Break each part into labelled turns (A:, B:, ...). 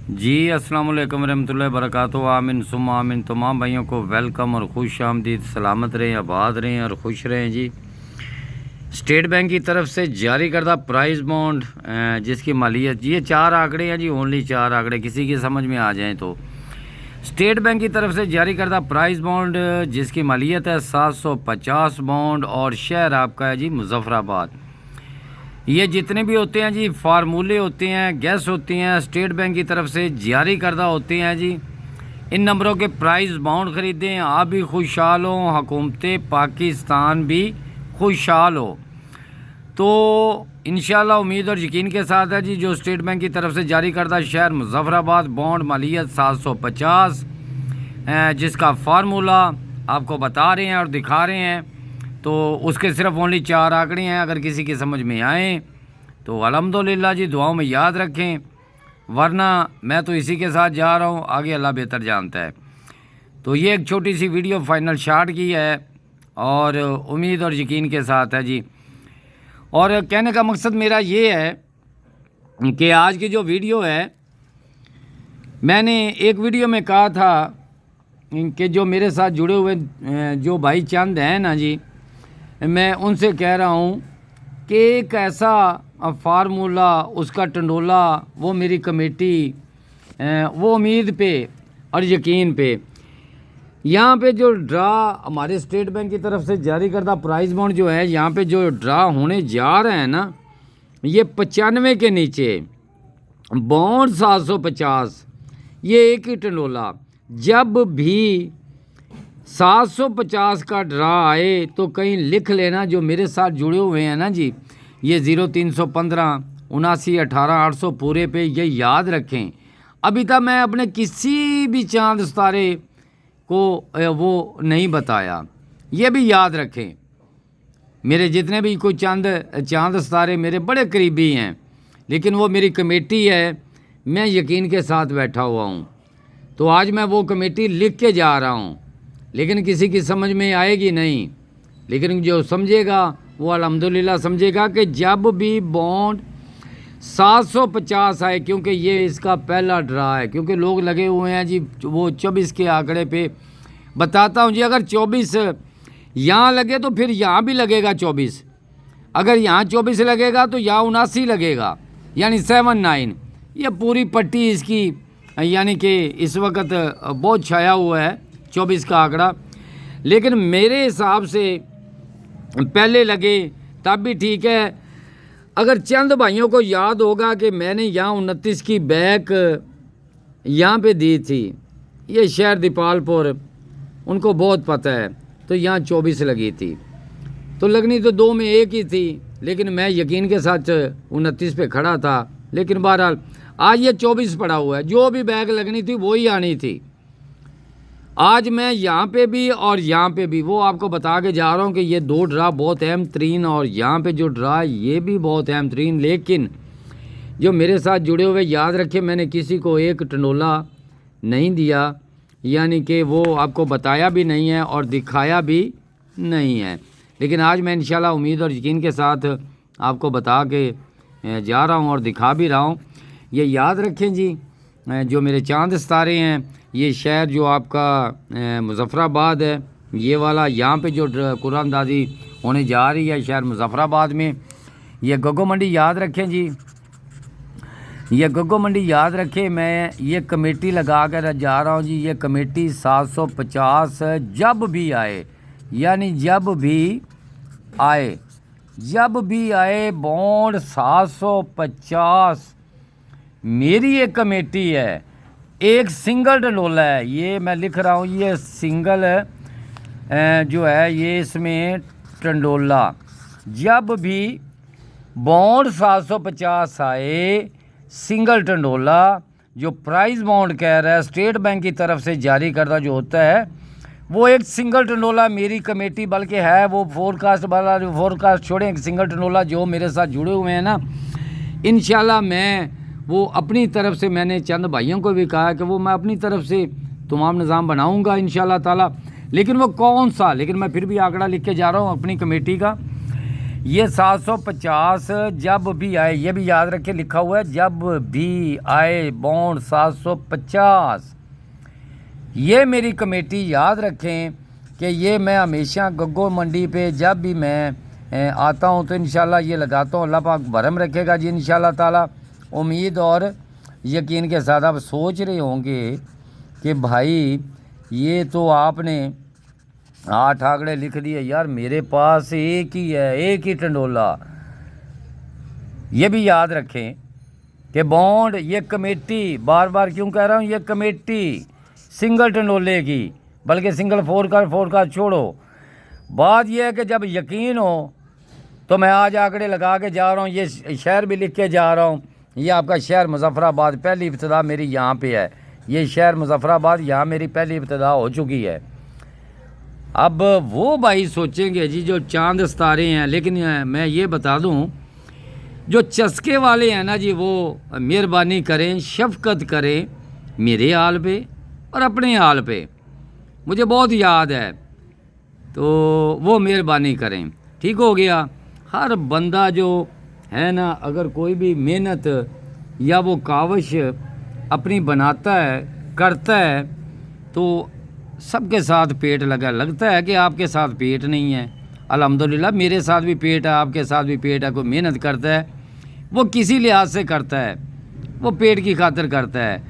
A: जी अस्सलाम वालेकुम रहमतुल्लाहि वबरकातुहू। आमीन सुम्मा आमीन। तमाम भाइयों को वेलकम और खुश आमदीद। सलामत रहें, आबाद रहें और खुश रहें जी। स्टेट बैंक की तरफ से जारी करदा प्राइस बॉन्ड जिसकी मालियत, ये 4 आंकड़े हैं जी, ओनली 4 आंकड़े, किसी की समझ में आ जाएँ तो। स्टेट बैंक की तरफ से जारी करदा प्राइस बॉन्ड जिसकी मालियत है 750 बॉन्ड और शहर आपका है जी मुजफ्फराबाद। ये जितने भी होते हैं जी फार्मूले होते हैं, गैस होती हैं, स्टेट बैंक की तरफ से जारी करदा होते हैं जी। इन नंबरों के प्राइस बॉन्ड ख़रीदें, आप भी खुशहाल हों, हुकूमत पाकिस्तान भी खुशहाल हो। तो इंशाल्लाह उम्मीद और यकीन के साथ है जी, जो स्टेट बैंक की तरफ से जारी करदा शहर मुजफ्फराबाद, बॉन्ड मालियत 750, जिसका फार्मूला आपको बता रहे हैं और दिखा रहे हैं। तो उसके सिर्फ ओनली 4 आंकड़े हैं। अगर किसी की समझ में आए तो अल्हम्दुलिल्लाह जी, दुआओं में याद रखें, वरना मैं तो इसी के साथ जा रहा हूँ, आगे अल्लाह बेहतर जानता है। तो ये एक छोटी सी वीडियो फाइनल शार्ट की है और उम्मीद और यकीन के साथ है जी। और कहने का मकसद मेरा ये है कि आज की जो वीडियो है, मैंने एक वीडियो में कहा था कि जो मेरे साथ जुड़े हुए जो भाई चंद हैं ना जी, मैं उनसे कह रहा हूँ कि एक ऐसा फार्मूला, उसका टंडोला, वो मेरी कमेटी, वो उम्मीद पे और यकीन पे, यहाँ पे जो ड्रा हमारे स्टेट बैंक की तरफ से जारी करदा प्राइस बॉन्ड जो है, यहाँ पे जो ड्रा होने जा रहे हैं ना, ये 95 के नीचे बॉन्ड 750, ये एक ही टंडोला। जब भी 750 का ड्रा आए तो कहीं लिख लेना, जो मेरे साथ जुड़े हुए हैं ना जी, ये 0315 79 18 800 पूरे पे, ये याद रखें। अभी तक मैं अपने किसी भी चांद सितारे को वो नहीं बताया, ये भी याद रखें। मेरे जितने भी कोई चांद सितारे मेरे बड़े करीबी हैं, लेकिन वो मेरी कमेटी है, मैं यकीन के साथ बैठा हुआ हूँ। तो आज मैं वो कमेटी लिख के जा रहा हूँ, लेकिन किसी की समझ में आएगी नहीं, लेकिन जो समझेगा वो अल्हम्दुलिल्लाह समझेगा कि जब भी बॉन्ड 750 आए, क्योंकि ये इसका पहला ड्रा है, क्योंकि लोग लगे हुए हैं जी वो 24 के आंकड़े पे। बताता हूँ जी, अगर 24 यहाँ लगे तो फिर यहाँ भी लगेगा 24, अगर यहाँ 24 लगेगा तो यहाँ 79 लगेगा, यानी 79। ये पूरी पट्टी इसकी, यानी कि इस वक्त बहुत छाया हुआ है 24 का आंकड़ा। लेकिन मेरे हिसाब से पहले लगे तब भी ठीक है। अगर चंद भाइयों को याद होगा कि मैंने यहाँ 29 की बैक यहाँ पे दी थी, ये शहर दीपालपुर, उनको बहुत पता है। तो यहाँ 24 लगी थी, तो लगनी तो 2 में 1 ही थी, लेकिन मैं यकीन के साथ 29 पे खड़ा था। लेकिन बहरहाल आज ये 24 पड़ा हुआ है, जो भी बैग लगनी थी वही आनी थी। आज मैं यहाँ पे भी और यहाँ पे भी वो आपको बता के जा रहा हूँ कि ये 2 ड्रा बहुत अहम तरीन, और यहाँ पे जो ड्रा ये भी बहुत अहम तरीन। लेकिन जो मेरे साथ जुड़े हुए याद रखे, मैंने किसी को एक टंडोला नहीं दिया, यानी कि वो आपको बताया भी नहीं है और दिखाया भी नहीं है। लेकिन आज मैं इंशाल्लाह उम्मीद और यकीन के साथ आपको बता के जा रहा हूँ और दिखा भी रहा हूँ। ये याद रखें जी, जो मेरे चांद सितारे हैं, ये शहर जो आपका मुजफ्फराबाद है, ये वाला, यहाँ पे जो कुरानदाजी होने जा रही है शहर मुजफ्फराबाद में, ये गग्गो मंडी याद रखें जी, ये गग्गो मंडी याद रखें। मैं ये कमेटी लगा कर जा रहा हूँ जी। ये कमेटी 750 जब भी आए, यानी जब भी आए बॉन्ड 750 मेरी एक कमेटी है, एक सिंगल टंडोला है। ये मैं लिख रहा हूँ, ये सिंगल जो है, ये इसमें टंडोला। जब भी बॉन्ड 750 आए, सिंगल टंडोला, जो प्राइस बॉन्ड कह रहा है स्टेट बैंक की तरफ से जारी करता जो होता है, वो एक सिंगल टंडोला मेरी कमेटी बल्कि है, वो फोरकास्ट वाला, फोरकास्ट छोड़ें, एक सिंगल टंडोला जो मेरे साथ जुड़े हुए हैं ना, इंशाल्लाह मैं वो अपनी तरफ से, मैंने चंद भाइयों को भी कहा कि वो मैं अपनी तरफ से तमाम निज़ाम बनाऊंगा इंशाल्लाह ताला। लेकिन वो कौन सा, लेकिन मैं फिर भी आंकड़ा लिख के जा रहा हूँ अपनी कमेटी का। ये 750 जब भी आए, ये भी याद रखें, लिखा हुआ है जब भी आए बॉन्ड 750। ये मेरी कमेटी याद रखें कि ये मैं हमेशा गग्गो मंडी पे जब भी मैं आता हूँ तो इंशाल्लाह ये लगाता हूँ। अल्लाह पाक भरम रखेगा जी इंशाल्लाह ताला। उम्मीद और यकीन के साथ आप सोच रहे होंगे कि भाई ये तो आपने 8 आंकड़े लिख दिए यार, मेरे पास एक ही है, एक ही टंडोला। ये भी याद रखें कि बॉन्ड ये कमेटी, बार बार क्यों कह रहा हूँ, ये कमेटी सिंगल टंडोले की, बल्कि सिंगल फोर का छोड़ो। बात यह है कि जब यकीन हो तो मैं आज आंकड़े लगा के जा रहा हूँ, ये शहर भी लिख के जा रहा हूँ। ये आपका शहर मुजफ्फराबाद, पहली इब्तिदा मेरी यहाँ पे है। ये शहर मुजफ्फराबाद, यहाँ मेरी पहली इब्तिदा हो चुकी है। अब वो भाई सोचेंगे जी जो चांद सितारे हैं, लेकिन मैं ये बता दूं जो चस्के वाले हैं ना जी, वो मेहरबानी करें, शफकत करें मेरे हाल पे और अपने हाल पे। मुझे बहुत याद है, तो वो मेहरबानी करें। ठीक हो गया। हर बंदा जो है ना, अगर कोई भी मेहनत या वो काविश अपनी बनाता है, करता है, तो सबके साथ पेट लगा। लगता है कि आपके साथ पेट नहीं है, अल्हम्दुलिल्लाह मेरे साथ भी पेट है, आपके साथ भी पेट है। कोई मेहनत करता है वो किसी लिहाज से करता है, वो पेट की खातिर करता है।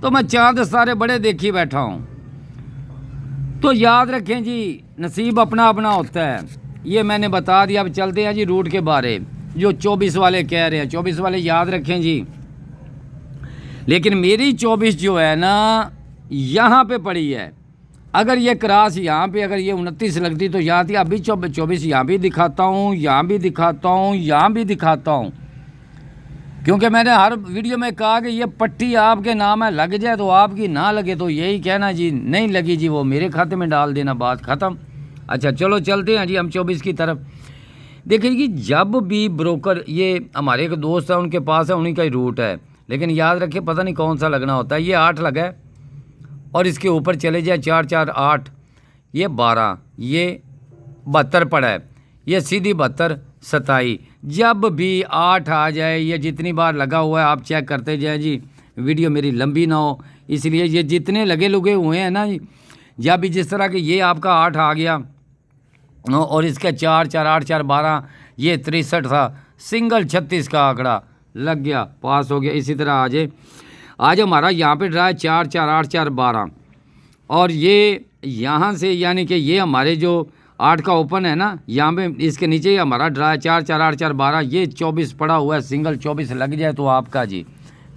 A: तो मैं चांद सितारे बड़े देखी बैठा हूँ। तो याद रखें जी, नसीब अपना अपना होता है, ये मैंने बता दिया। अब चलते हैं जी रूट के बारे, जो 24 वाले कह रहे हैं। 24 वाले याद रखें जी, लेकिन मेरी 24 जो है ना यहाँ पे पड़ी है। अगर ये क्रॉस यहाँ पे, अगर ये 29 लगती तो यहाँ थी। अभी 24 यहाँ भी दिखाता हूँ, यहाँ भी दिखाता हूँ, यहाँ भी दिखाता हूँ, क्योंकि मैंने हर वीडियो में कहा कि ये पट्टी आपके नाम है, लग जाए तो आपकी, ना लगे तो यही कहना जी नहीं लगी जी, वो मेरे खाते में डाल देना, बात ख़त्म। अच्छा चलो चलते हैं जी हम 24 की तरफ। देखिए कि जब भी ब्रोकर, ये हमारे एक दोस्त है उनके पास है, उन्हीं का ही रूट है, लेकिन याद रखिए पता नहीं कौन सा लगना होता है। ये 8 लगा है और इसके ऊपर चले जाए 4 4 8, ये 12, ये 72 पड़ा है, ये सीधी 72 27। जब भी 8 आ जाए, ये जितनी बार लगा हुआ है आप चेक करते जाए जी, वीडियो मेरी लंबी ना हो इसलिए। ये जितने लगे लुगे हुए हैं ना, जब भी जिस तरह के ये आपका 8 आ गया और इसका 4 4 8 4 12, ये 63 था, सिंगल 36 का आंकड़ा लग गया, पास हो गया। इसी तरह आज हमारा यहाँ पे ड्रा है 4 4 8 4 12, और ये यहाँ से यानी कि ये हमारे जो 8 का ओपन है ना, यहाँ पे इसके नीचे ही हमारा ड्रा है 4 4 8 4 12। ये 24 पड़ा हुआ है, सिंगल 24 लग जाए तो आपका जी,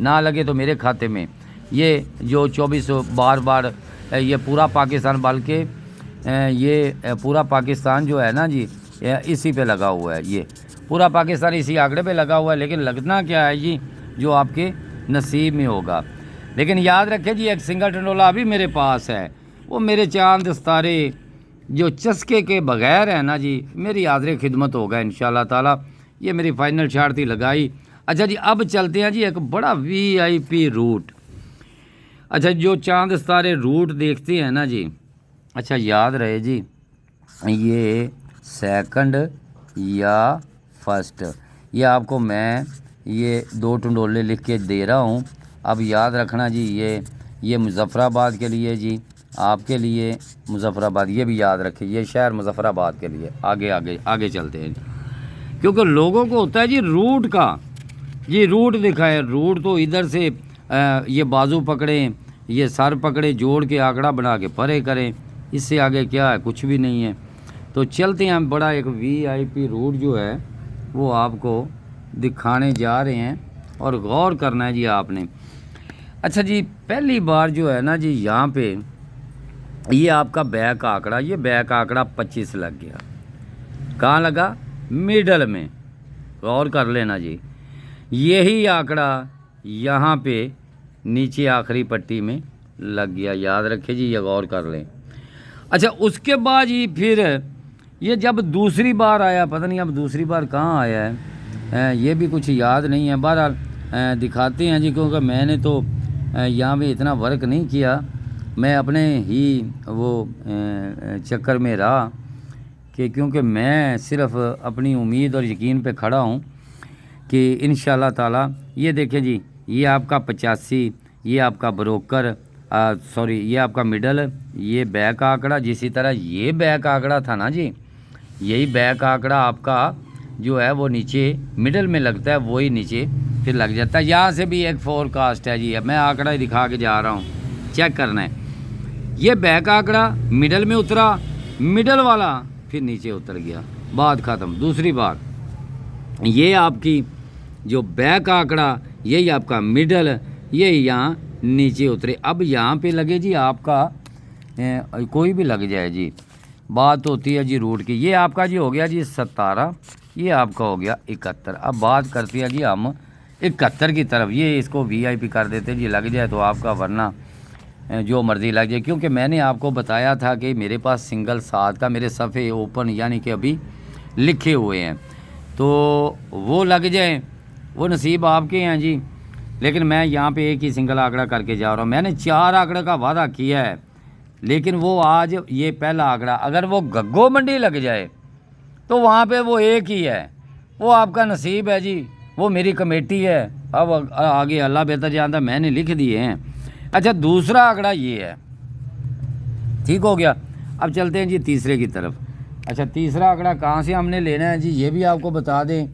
A: ना लगे तो मेरे खाते में। ये जो 24 बार बार ये पूरा पाकिस्तान, बल्कि ये पूरा पाकिस्तान जो है ना जी, इसी पे लगा हुआ है। ये पूरा पाकिस्तान इसी आंकड़े पे लगा हुआ है, लेकिन लगना क्या है जी, जो आपके नसीब में होगा। लेकिन याद रखें जी, एक सिंगल टंडोला अभी मेरे पास है, वो मेरे चांद सितारे जो चस्के के बगैर है ना जी, मेरी हाज़िर खिदमत होगा इंशाल्लाह ताला। ये मेरी फाइनल शॉट थी लगाई। अच्छा जी अब चलते हैं जी एक बड़ा VIP रूट। अच्छा जो चांद सितारे रूट देखते हैं ना जी, अच्छा याद रहे जी, ये सेकंड या फर्स्ट, ये आपको मैं ये 2 टंडोले लिख के दे रहा हूँ। अब याद रखना जी, ये मुजफ्फराबाद के लिए जी, आपके लिए मुजफ्फराबाद, ये भी याद रखें, ये शहर मुजफ्फराबाद के लिए। आगे आगे आगे चलते हैं, क्योंकि लोगों को होता है जी रूट का, ये रूट दिखाए, रूट तो इधर से ये बाजू पकड़ें, ये सर पकड़े, जोड़ के आंकड़ा बना के परे करें, इससे आगे क्या है, कुछ भी नहीं है। तो चलते हैं हम, बड़ा एक VIP रूट जो है वो आपको दिखाने जा रहे हैं, और गौर करना है जी आपने। अच्छा जी पहली बार जो है ना जी, यहाँ पे ये आपका बैक आंकड़ा, ये बैक आंकड़ा 25 लग गया। कहाँ लगा? मिडल में। गौर कर लेना जी, यही आंकड़ा यहाँ पे नीचे आखिरी पट्टी में लग गया। याद रखें जी, ये गौर कर लें। अच्छा उसके बाद ही फिर ये जब दूसरी बार आया, पता नहीं अब दूसरी बार कहाँ आया है, ये भी कुछ याद नहीं है। बहरहाल दिखाते हैं जी, क्योंकि मैंने तो यहाँ पे इतना वर्क नहीं किया, मैं अपने ही वो चक्कर में रहा। कि क्योंकि मैं सिर्फ अपनी उम्मीद और यकीन पे खड़ा हूँ कि इंशाल्लाह ताला। ये देखें जी, ये आपका 85, ये आपका ब्रोकर सॉरी ये आपका मिडल, ये बैक आंकड़ा। जिसी तरह ये बैक आंकड़ा था ना जी, यही बैक आंकड़ा आपका जो है वो नीचे मिडल में लगता है, वही नीचे फिर लग जाता है। यहाँ से भी एक फोरकास्ट है जी, अब मैं आंकड़ा ही दिखा के जा रहा हूँ, चेक करना है। ये बैक आंकड़ा मिडल में उतरा, मिडल वाला फिर नीचे उतर गया, बात ख़त्म। दूसरी बात, ये आपकी जो बैक आंकड़ा, यही आपका मिडल, ये यहाँ नीचे उतरे। अब यहाँ पे लगे जी आपका कोई भी लग जाए जी, बात होती है जी रूट की। ये आपका जी हो गया जी 17, ये आपका हो गया 71। अब बात करते हैं जी हम 71 की तरफ। ये इसको VIP कर देते जी, लग जाए तो आपका, वरना जो मर्ज़ी लग जाए। क्योंकि मैंने आपको बताया था कि मेरे पास सिंगल 7 का मेरे सफ़े ओपन यानी कि अभी लिखे हुए हैं, तो वो लग जाए वो नसीब आपके हैं जी। लेकिन मैं यहाँ पे एक ही सिंगल आंकड़ा करके जा रहा हूँ। मैंने 4 आंकड़े का वादा किया है, लेकिन वो आज ये पहला आंकड़ा, अगर वो गग्गो मंडी लग जाए तो वहाँ पे वो एक ही है, वो आपका नसीब है जी, वो मेरी कमेटी है। अब आगे अल्लाह बेहतर जानता, मैंने लिख दिए हैं। अच्छा, दूसरा आंकड़ा ये है, ठीक हो गया। अब चलते हैं जी तीसरे की तरफ। अच्छा, तीसरा आंकड़ा कहाँ से हमने लेना है जी, ये भी आपको बता दें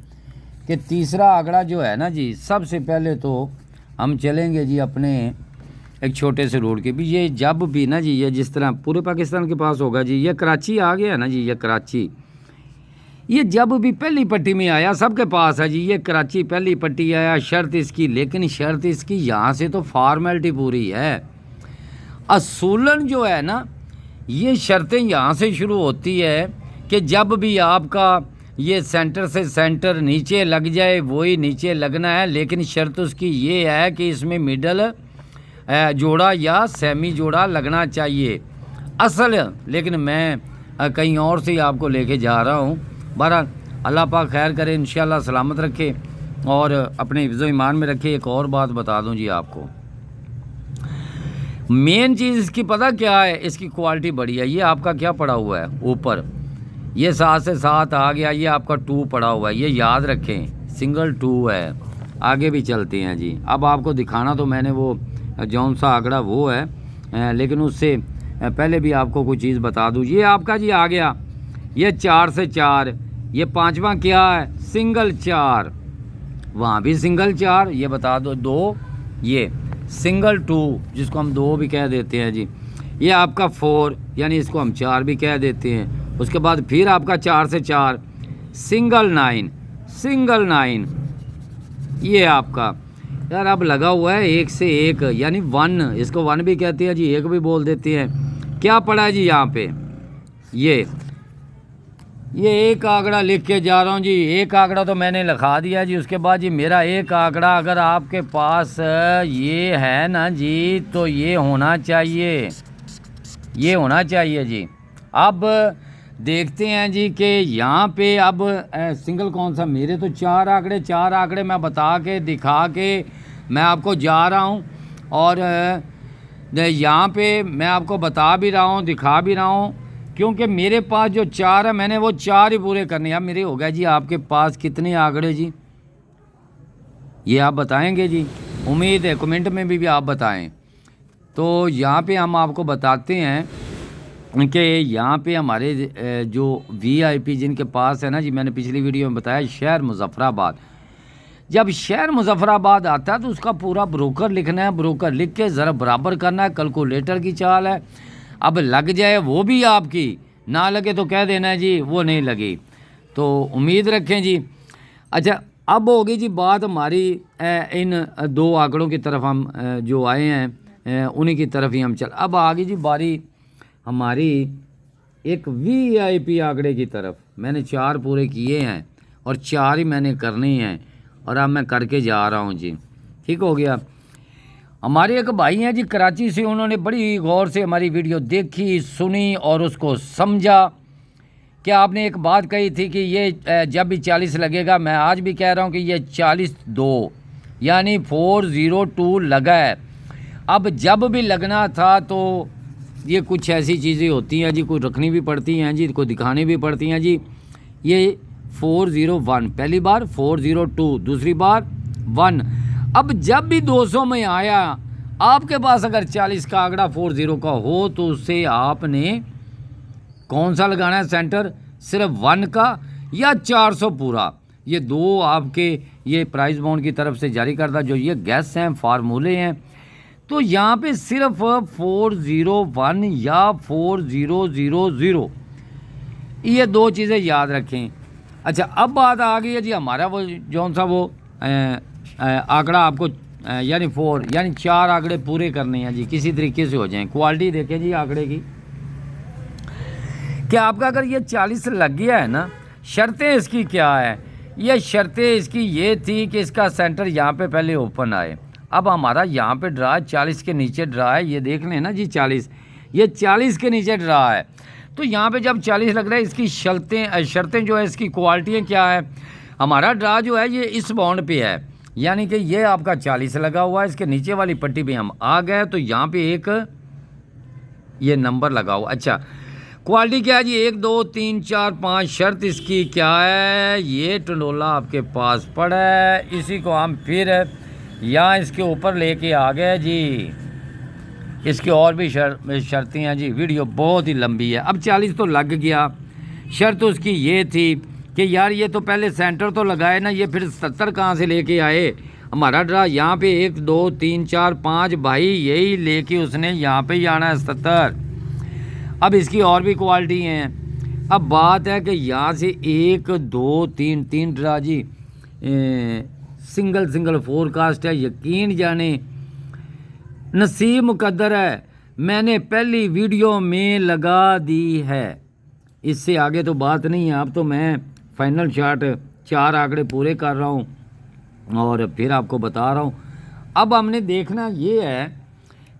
A: कि तीसरा आंकड़ा जो है ना जी, सबसे पहले तो हम चलेंगे जी अपने एक छोटे से रोड के भी। ये जब भी ना जी, ये जिस तरह पूरे पाकिस्तान के पास होगा जी, ये कराची आ गया ना जी, ये कराची, ये जब भी पहली पट्टी में आया सबके पास है जी, ये कराची पहली पट्टी आया। शर्त इसकी, लेकिन शर्त इसकी यहाँ से तो फॉर्मेलिटी पूरी है, असूलन जो है ना, ये शर्तें यहाँ से शुरू होती है कि जब भी आपका ये सेंटर से सेंटर नीचे लग जाए वही नीचे लगना है। लेकिन शर्त उसकी ये है कि इसमें मिडल जोड़ा या सेमी जोड़ा लगना चाहिए असल। लेकिन मैं कहीं और से आपको लेके जा रहा हूँ। बहरहाल अल्लाह पाक खैर करे, इंशाल्लाह सलामत रखे और अपने हिफ्ज़ो ईमान में रखे। एक और बात बता दूँ जी आपको, मेन चीज़ इसकी पता क्या है, इसकी क्वालिटी बढ़िया। ये आपका क्या पड़ा हुआ है ऊपर, ये 7 से 7 आ गया, ये आपका 2 पड़ा हुआ है, ये याद रखें सिंगल 2 है। आगे भी चलते हैं जी। अब आपको दिखाना तो मैंने वो जौन सा आंकड़ा वो है, लेकिन उससे पहले भी आपको कोई चीज़ बता दूँ। ये आपका जी आ गया, ये 4 से 4, ये 5वां क्या है, सिंगल 4, वहाँ भी सिंगल 4, ये बता दो 2, ये सिंगल 2 जिसको हम 2 भी कह देते हैं जी। ये आपका 4 यानी इसको हम 4 भी कह देते हैं। उसके बाद फिर आपका 4 से 4, सिंगल 9, सिंगल 9, ये आपका यार अब लगा हुआ है 1 से 1 यानी 1, इसको 1 भी कहते हैं जी, 1 भी बोल देते हैं। क्या पड़ा है जी यहाँ पे, ये एक आंकड़ा लिख के जा रहा हूँ जी, एक आंकड़ा तो मैंने लिखा दिया जी। उसके बाद जी मेरा एक आंकड़ा अगर आपके पास ये है ना जी, तो ये होना चाहिए, ये होना चाहिए जी। अब देखते हैं जी कि यहाँ पे अब सिंगल कौन सा, मेरे तो 4 आंकड़े मैं बता के दिखा के मैं आपको जा रहा हूँ। और यहाँ पे मैं आपको बता भी रहा हूँ, दिखा भी रहा हूँ, क्योंकि मेरे पास जो 4 है मैंने वो 4 ही पूरे करने हैं। अब मेरे हो गया जी, आपके पास कितने आंकड़े जी, ये आप बताएंगे जी, उम्मीद है कमेंट में भी आप बताएं। तो यहाँ पे हम आपको बताते हैं कि यहाँ पे हमारे जो VIP जिनके पास है ना जी, मैंने पिछली वीडियो में बताया शहर मुजफ्फराबाद। जब शहर मुजफ्फराबाद आता है तो उसका पूरा ब्रोकर लिखना है, ब्रोकर लिख के ज़रा बराबर करना है, कैलकुलेटर की चाल है। अब लग जाए वो भी आपकी, ना लगे तो कह देना है जी वो नहीं लगी, तो उम्मीद रखें जी। अच्छा, अब होगी जी बात हमारी इन 2 आंकड़ों की तरफ हम जो आए हैं उन्हीं की तरफ ही हम चल। अब आ गई जी बारी हमारी एक VIP आंकड़े की तरफ। मैंने 4 पूरे किए हैं और 4 ही मैंने करने हैं और अब मैं करके जा रहा हूँ जी, ठीक हो गया। हमारे एक भाई हैं जी कराची से, उन्होंने बड़ी गौर से हमारी वीडियो देखी, सुनी और उसको समझा। क्या आपने एक बात कही थी कि ये जब भी 40 लगेगा, मैं आज भी कह रहा हूँ कि ये 42 यानी 402 लगा है। अब जब भी लगना था तो ये कुछ ऐसी चीज़ें होती हैं जी, कोई रखनी भी पड़ती हैं जी, कोई दिखानी भी पड़ती हैं जी। ये 401 पहली बार, 402 दूसरी बार, 1। अब जब भी 200 में आया, आपके पास अगर 40 का आंकड़ा 40 का हो तो उससे आपने कौन सा लगाना है सेंटर, सिर्फ 1 का या 400 पूरा। ये दो आपके ये प्राइस बॉन्ड की तरफ से जारी करता जो ये गैस हैं, फार्मूले हैं। तो यहाँ पे सिर्फ 401 या 4000 ये दो चीज़ें याद रखें। अच्छा, अब बात आ गई है जी हमारा वो जौन सा वो आंकड़ा आपको यानी 4 यानी 4 आंकड़े पूरे करने हैं जी, किसी तरीके से हो जाएं। क्वालिटी देखें जी आंकड़े की, कि आपका अगर ये 40 लग गया है ना, शर्तें इसकी क्या है, ये शर्तें इसकी ये थी कि इसका सेंटर यहाँ पे पहले ओपन आए। अब हमारा यहाँ पे ड्रा 40 के नीचे ड्रा है, ये देख लें ना जी 40, ये 40 के नीचे ड्रा है। तो यहाँ पे जब 40 लग रहा है, इसकी शर्तें जो है, इसकी क्वालिटियाँ क्या है। हमारा ड्रा जो है ये इस बॉन्ड पे है, यानी कि ये आपका 40 लगा हुआ है, इसके नीचे वाली पट्टी पे हम आ गए तो यहाँ पे एक ये नंबर लगा हुआ। अच्छा, क्वालिटी क्या है जी, 1 2 3 4 5। शर्त इसकी क्या है, ये टंडोला आपके पास पड़ा है, इसी को हम फिर यहाँ इसके ऊपर लेके आ गए जी। इसकी और भी शर्तें हैं जी, वीडियो बहुत ही लंबी है। अब 40 तो लग गया, शर्त उसकी ये थी कि यार ये तो पहले सेंटर तो लगाए ना, ये फिर 70 कहाँ से लेके आए। हमारा ड्रा यहाँ पे 1 2 3 4 5 भाई, यही लेके उसने यहाँ पे ही आना है 70। अब इसकी और भी क्वालिटी हैं। अब बात है कि यहाँ से 1 2 3 ड्रा जी सिंगल फोरकास्ट है, यकीन जाने नसीब मुकद्दर है, मैंने पहली वीडियो में लगा दी है, इससे आगे तो बात नहीं है। अब तो मैं फाइनल शॉट 4 आंकड़े पूरे कर रहा हूँ और फिर आपको बता रहा हूँ। अब हमने देखना ये है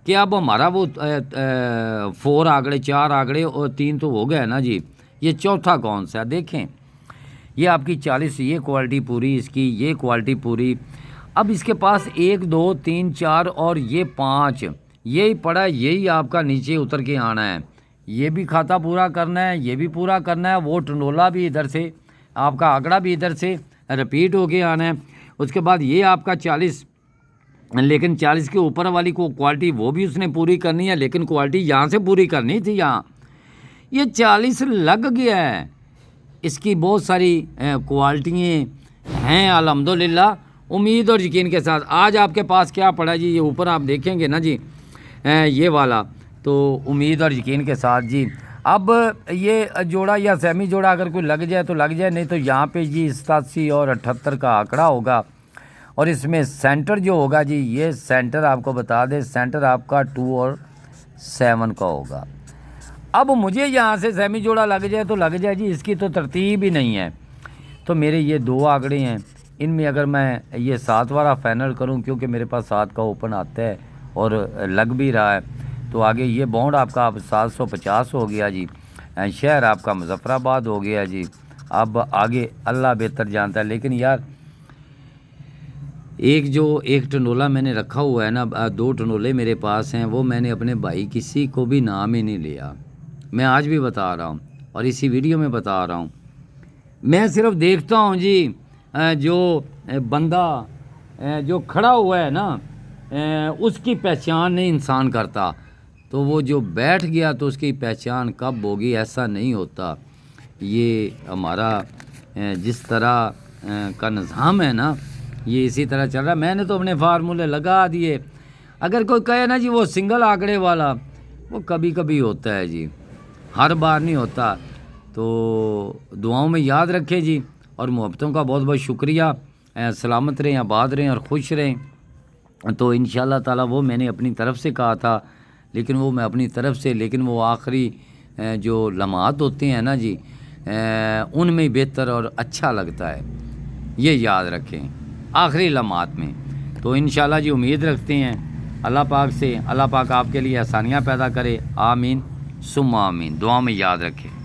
A: कि अब हमारा वो 4 आंकड़े 4 आंकड़े और 3 तो हो गया ना जी, ये चौथा कौन सा देखें। ये आपकी 40 ये क्वालिटी पूरी, इसकी ये क्वालिटी पूरी। अब इसके पास 1 2 3 4 और ये 5 यही पड़ा है, यही आपका नीचे उतर के आना है। ये भी खाता पूरा करना है, ये भी पूरा करना है, वो टंडोला भी इधर से, आपका आंकड़ा भी इधर से रिपीट होके आना है। उसके बाद ये आपका 40, लेकिन 40 के ऊपर वाली को क्वालिटी वो भी उसने पूरी करनी है, लेकिन क्वालिटी यहाँ से पूरी करनी थी। यहाँ ये 40 लग गया है, इसकी बहुत सारी क्वालिटियाँ हैं अल्हम्दुलिल्लाह। उम्मीद और यकीन के साथ आज आपके पास क्या पड़ा जी, ये ऊपर आप देखेंगे ना जी ये वाला, तो उम्मीद और यकीन के साथ जी अब ये जोड़ा या सेमी जोड़ा अगर कोई लग जाए तो लग जाए, नहीं तो यहाँ पे जी 87 और 78 का आंकड़ा होगा। और इसमें सेंटर जो होगा जी, ये सेंटर आपको बता दें, सेंटर आपका 2 और 7 का होगा। अब मुझे यहाँ से सेमी जोड़ा लग जाए तो लग जाए जी, इसकी तो तरतीब ही नहीं है। तो मेरे ये 2 आंकड़े हैं, इनमें अगर मैं ये 7 वाला फाइनल करूं, क्योंकि मेरे पास 7 का ओपन आता है और लग भी रहा है, तो आगे ये बॉन्ड आपका अब 750 हो गया जी, शहर आपका मुजफ्फराबाद हो गया जी। अब आगे अल्लाह बेहतर जानता है, लेकिन यार एक टंडोला मैंने रखा हुआ है ना, 2 टंडोले मेरे पास हैं, वो मैंने अपने भाई किसी को भी नाम ही नहीं लिया। मैं आज भी बता रहा हूँ और इसी वीडियो में बता रहा हूँ, मैं सिर्फ देखता हूँ जी जो बंदा जो खड़ा हुआ है ना उसकी पहचान नहीं इंसान करता, तो वो जो बैठ गया तो उसकी पहचान कब होगी, ऐसा नहीं होता। ये हमारा जिस तरह का निज़ाम है ना, ये इसी तरह चल रहा है। मैंने तो अपने फार्मूले लगा दिए। अगर कोई कहे ना जी वो सिंगल आंकड़े वाला, वो कभी कभी होता है जी, हर बार नहीं होता। तो दुआओं में याद रखें जी, और मोहब्बतों का बहुत बहुत शुक्रिया। सलामत रहें, आबाद रहें और खुश रहें। तो इंशाअल्लाह ताला वो मैंने अपनी तरफ से कहा था, लेकिन वो मैं अपनी तरफ से, लेकिन वो आखिरी जो लम्हात होते हैं ना जी, उनमें बेहतर और अच्छा लगता है, ये याद रखें आखिरी लम्हात में। तो इंशाअल्लाह जी उम्मीद रखते हैं अल्लाह पाक से, अल्लाह पाक आपके लिए आसानियाँ पैदा करे। आमीन सुम्मा आमीन, दुआ में याद रखें।